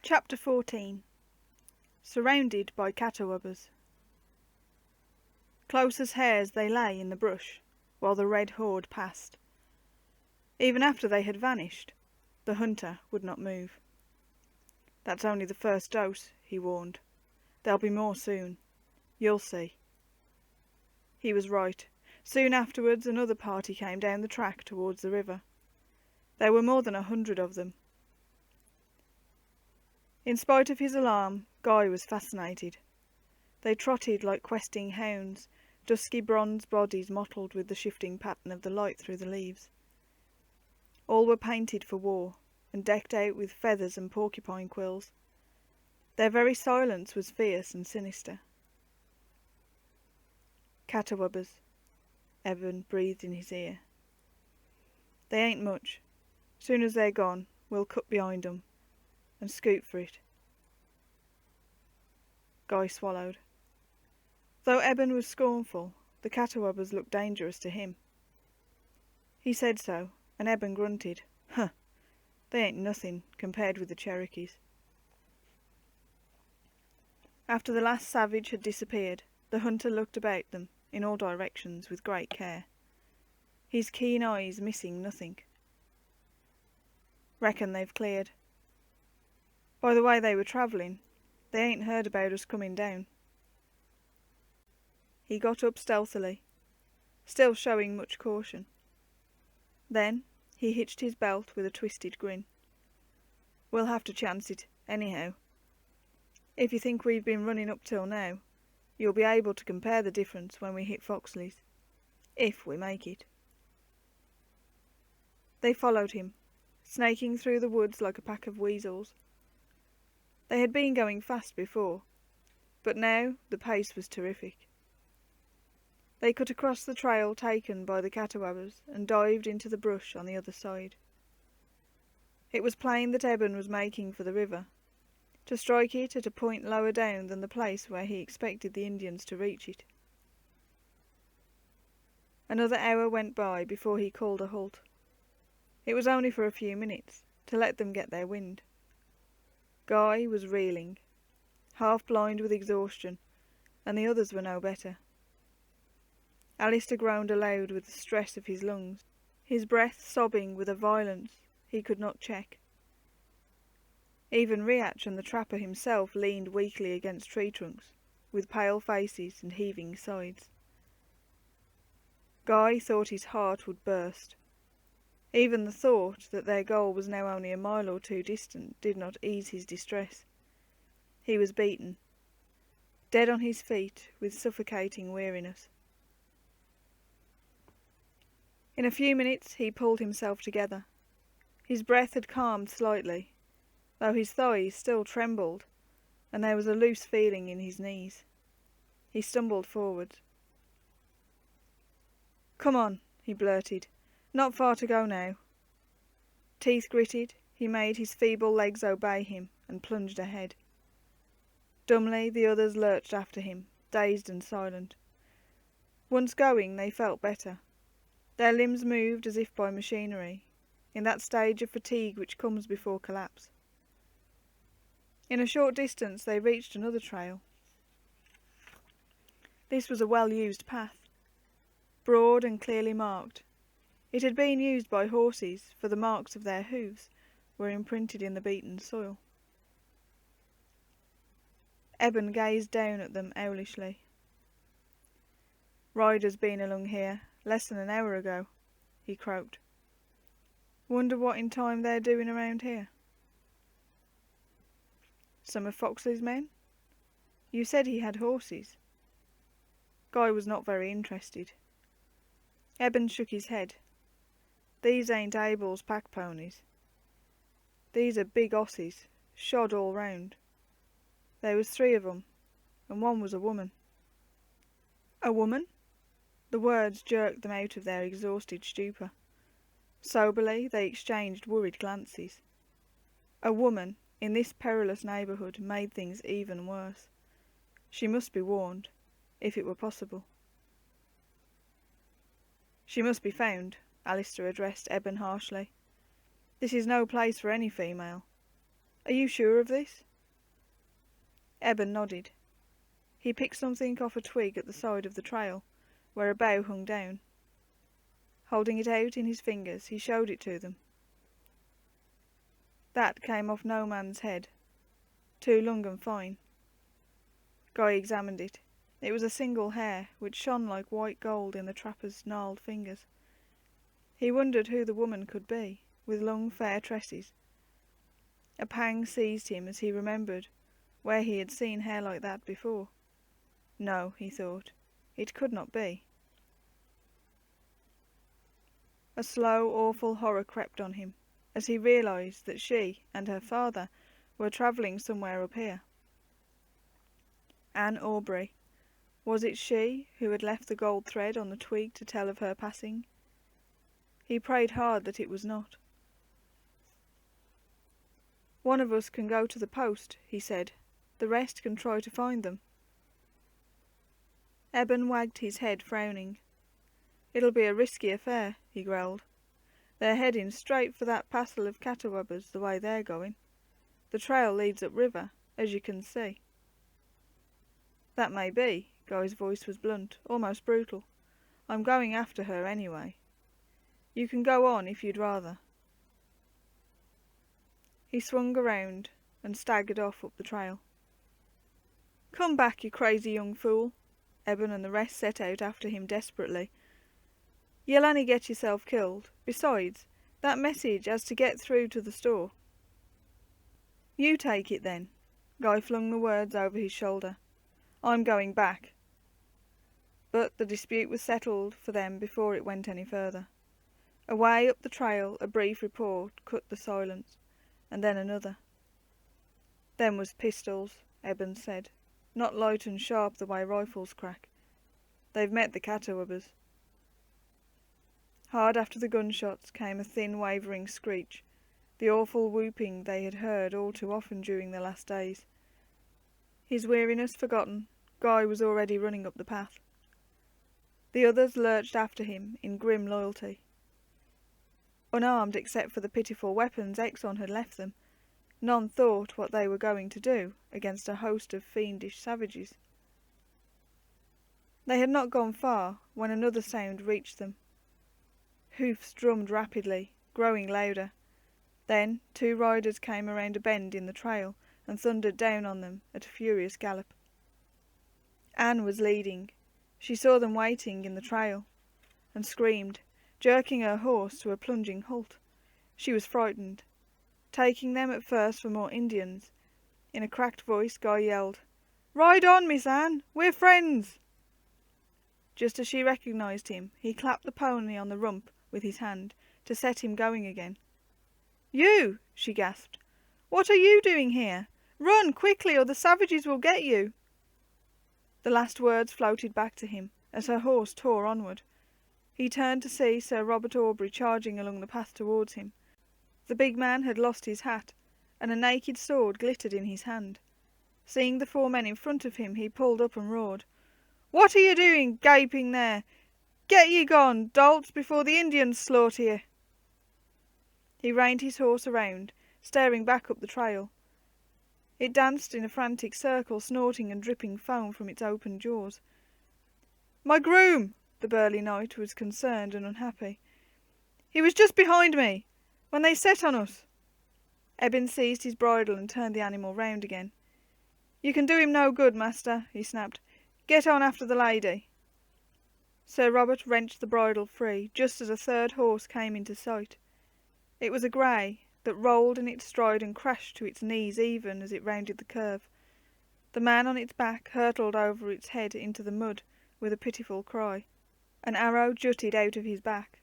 Chapter 14. Surrounded by Catawbas. Close as hares they lay in the brush, while the red horde passed. Even after they had vanished, the hunter would not move. "That's only the first dose," he warned. "There'll be more soon. You'll see." He was right. Soon afterwards another party came down the track towards the river. There were more than 100 of them. In spite of his alarm, Guy was fascinated. They trotted like questing hounds, dusky bronze bodies mottled with the shifting pattern of the light through the leaves. All were painted for war, and decked out with feathers and porcupine quills. Their very silence was fierce and sinister. "Catawbas," Eben breathed in his ear. "They ain't much. Soon as they're gone, we'll cut behind 'em and scoot for it." Guy swallowed. Though Eben was scornful, the Catawbas looked dangerous to him. He said so, and Eben grunted. "Huh, they ain't nothing compared with the Cherokees." After the last savage had disappeared, the hunter looked about them in all directions with great care, his keen eyes missing nothing. "Reckon they've cleared. By the way they were travelling, they ain't heard about us coming down." He got up stealthily, still showing much caution. Then he hitched his belt with a twisted grin. "We'll have to chance it, anyhow. If you think we've been running up till now, you'll be able to compare the difference when we hit Foxley's. If we make it." They followed him, snaking through the woods like a pack of weasels. They had been going fast before, but now the pace was terrific. They cut across the trail taken by the Catawbas and dived into the brush on the other side. It was plain that Eben was making for the river, to strike it at a point lower down than the place where he expected the Indians to reach it. Another hour went by before he called a halt. It was only for a few minutes, to let them get their wind. Guy was reeling, half blind with exhaustion, and the others were no better. Alister groaned aloud with the stress of his lungs, his breath sobbing with a violence he could not check. Even Riach and the trapper himself leaned weakly against tree trunks, with pale faces and heaving sides. Guy thought his heart would burst. Even the thought that their goal was now only a mile or two distant did not ease his distress. He was beaten, dead on his feet with suffocating weariness. In a few minutes he pulled himself together. His breath had calmed slightly, though his thighs still trembled, and there was a loose feeling in his knees. He stumbled forward. "Come on," he blurted. "Not far to go now." Teeth gritted, he made his feeble legs obey him and plunged ahead. Dumbly the others lurched after him, dazed and silent. Once going, they felt better. Their limbs moved as if by machinery, in that stage of fatigue which comes before collapse. In a short distance they reached another trail. This was a well-used path, broad and clearly marked. It had been used by horses, for the marks of their hooves were imprinted in the beaten soil. Eben gazed down at them owlishly. "Riders been along here less than an hour ago," he croaked. "Wonder what in time they're doing around here." "Some of Foxley's men? You said he had horses." Guy was not very interested. Eben shook his head. "These ain't Abel's pack ponies. These are big osses, shod all round. There was 3 of 'em, and one was a woman." "A woman?" The words jerked them out of their exhausted stupor. Soberly they exchanged worried glances. A woman in this perilous neighbourhood made things even worse. She must be warned, if it were possible. "She must be found," Alister addressed Eben harshly. "This is no place for any female. Are you sure of this? Eben nodded. He picked something off a twig at the side of the trail, where a bough hung down. Holding it out in his fingers, he showed it to them. That came off no man's head, too long and fine. Guy examined it. It was a single hair, which shone like white gold in the trapper's gnarled fingers. He wondered who the woman could be, with long fair tresses. A pang seized him as he remembered where he had seen hair like that before. No, he thought, it could not be. A slow, awful horror crept on him, as he realised that she and her father were travelling somewhere up here. Anne Aubrey. Was it she who had left the gold thread on the twig to tell of her passing? He prayed hard that it was not. One of us can go to the post, he said. The rest can try to find them. Eben wagged his head, frowning. It'll be a risky affair, he growled. They're heading straight for that passel of Catawbas the way they're going. The trail leads upriver, as you can see. That may be. Guy's voice was blunt, almost brutal. I'm going after her anyway. You can go on if you'd rather. He swung around and staggered off up the trail. Come back, you crazy young fool. Eben and the rest set out after him desperately. You'll only get yourself killed. Besides, that message has to get through to the store. You take it then. Guy flung the words over his shoulder. I'm going back. But the dispute was settled for them before it went any further. Away up the trail a brief report cut the silence, and then another. Them was pistols, Eben said, not light and sharp the way rifles crack. They've met the Catawbas. Hard after the gunshots came a thin wavering screech, the awful whooping they had heard all too often during the last days. His weariness forgotten, Guy was already running up the path. The others lurched after him in grim loyalty. Unarmed except for the pitiful weapons Exxon had left them, none thought what they were going to do against a host of fiendish savages. They had not gone far when another sound reached them. Hoofs drummed rapidly, growing louder. Then 2 riders came around a bend in the trail and thundered down on them at a furious gallop. Anne was leading. She saw them waiting in the trail, and screamed, jerking her horse to a plunging halt. She was frightened, taking them at first for more Indians. In a cracked voice, Guy yelled, "Ride on, Miss Anne! We're friends!" Just as she recognised him, he clapped the pony on the rump with his hand to set him going again. "You!" she gasped. "What are you doing here? Run quickly, or the savages will get you!" The last words floated back to him as her horse tore onward. He turned to see Sir Robert Aubrey charging along the path towards him. The big man had lost his hat, and a naked sword glittered in his hand. Seeing the 4 men in front of him, he pulled up and roared, "What are you doing, gaping there? Get ye gone, dolts, before the Indians slaughter ye!" He reined his horse around, staring back up the trail. It danced in a frantic circle, snorting and dripping foam from its open jaws. "My groom!" The burly knight was concerned and unhappy. "He was just behind me, when they set on us." Eben seized his bridle and turned the animal round again. "You can do him no good, master," he snapped. "Get on after the lady." Sir Robert wrenched the bridle free, just as a 3rd horse came into sight. It was a grey, that rolled in its stride and crashed to its knees even as it rounded the curve. The man on its back hurtled over its head into the mud with a pitiful cry. An arrow jutted out of his back.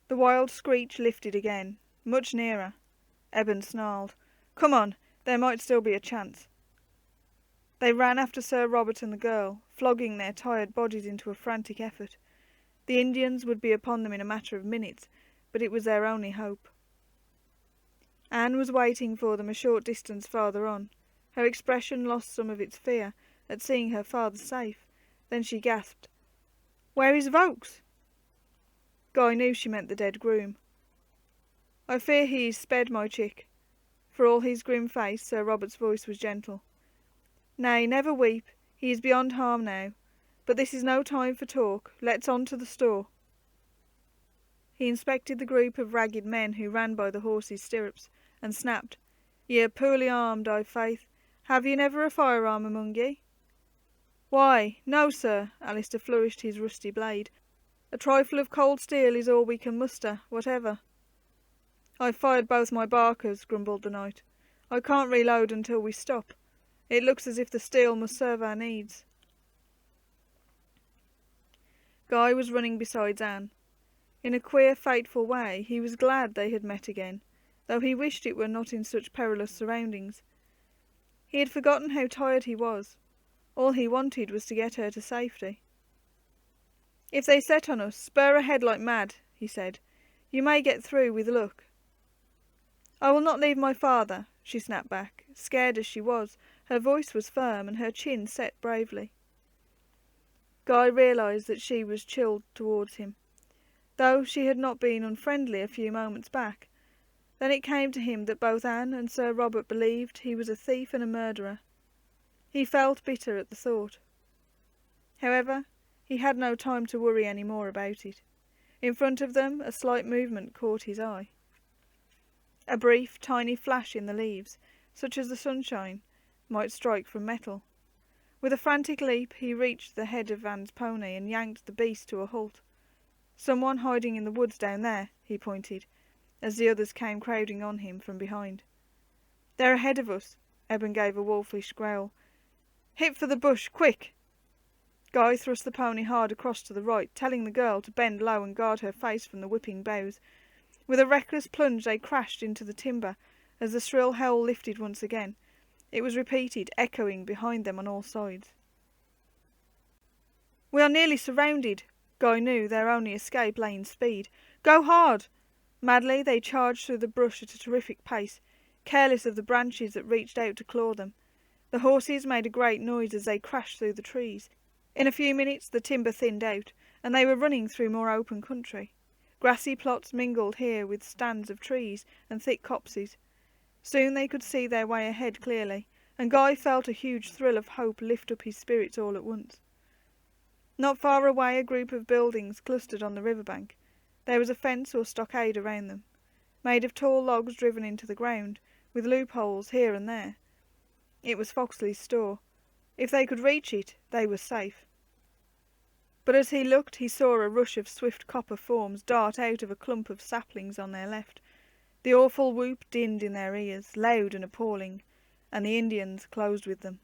The wild screech lifted again, much nearer. Eben snarled, "Come on, there might still be a chance." They ran after Sir Robert and the girl, flogging their tired bodies into a frantic effort. The Indians would be upon them in a matter of minutes, but it was their only hope. Anne was waiting for them a short distance farther on. Her expression lost some of its fear at seeing her father safe. Then she gasped, "Where is Vokes?" Guy knew she meant the dead groom. I fear he is sped, my chick." For all his grim face, Sir Robert's voice was gentle. "Nay, never weep. He is beyond harm now. But this is no time for talk. Let's on to the store." He inspected the group of ragged men who ran by the horses' stirrups, and snapped, "Ye are poorly armed, I' faith. Have ye never a firearm among ye?" "Why, no, sir." Alistair flourished his rusty blade. "A trifle of cold steel is all we can muster, whatever." "I've fired both my barkers," grumbled the knight. "I can't reload until we stop. It looks as if the steel must serve our needs." Guy was running beside Anne. In a queer, fateful way, he was glad they had met again, though he wished it were not in such perilous surroundings. He had forgotten how tired he was. All he wanted was to get her to safety. "If they set on us, spur ahead like mad," he said. "You may get through with luck." "I will not leave my father," she snapped back. Scared as she was, her voice was firm and her chin set bravely. Guy realised that she was chilled towards him, though she had not been unfriendly a few moments back. Then it came to him that both Anne and Sir Robert believed he was a thief and a murderer. He felt bitter at the thought. However, he had no time to worry any more about it. In front of them a slight movement caught his eye. A brief, tiny flash in the leaves, such as the sunshine might strike from metal. With a frantic leap he reached the head of Anne's pony and yanked the beast to a halt. "Someone hiding in the woods down there," he pointed, as the others came crowding on him from behind. "They're ahead of us." Eben gave a wolfish growl. "Hit for the bush, quick!" Guy thrust the pony hard across to the right, telling the girl to bend low and guard her face from the whipping boughs. With a reckless plunge they crashed into the timber, as the shrill howl lifted once again. It was repeated, echoing behind them on all sides. "We are nearly surrounded." Guy knew their only escape lay in speed. "Go hard!" Madly they charged through the brush at a terrific pace, careless of the branches that reached out to claw them. The horses made a great noise as they crashed through the trees. In a few minutes the timber thinned out, and they were running through more open country. Grassy plots mingled here with stands of trees and thick copses. Soon they could see their way ahead clearly, and Guy felt a huge thrill of hope lift up his spirits all at once. Not far away a group of buildings clustered on the riverbank. There was a fence or stockade around them, made of tall logs driven into the ground, with loopholes here and there. It was Foxley's store. If they could reach it, they were safe. But as he looked, he saw a rush of swift copper forms dart out of a clump of saplings on their left. The awful whoop dinned in their ears, loud and appalling, and the Indians closed with them.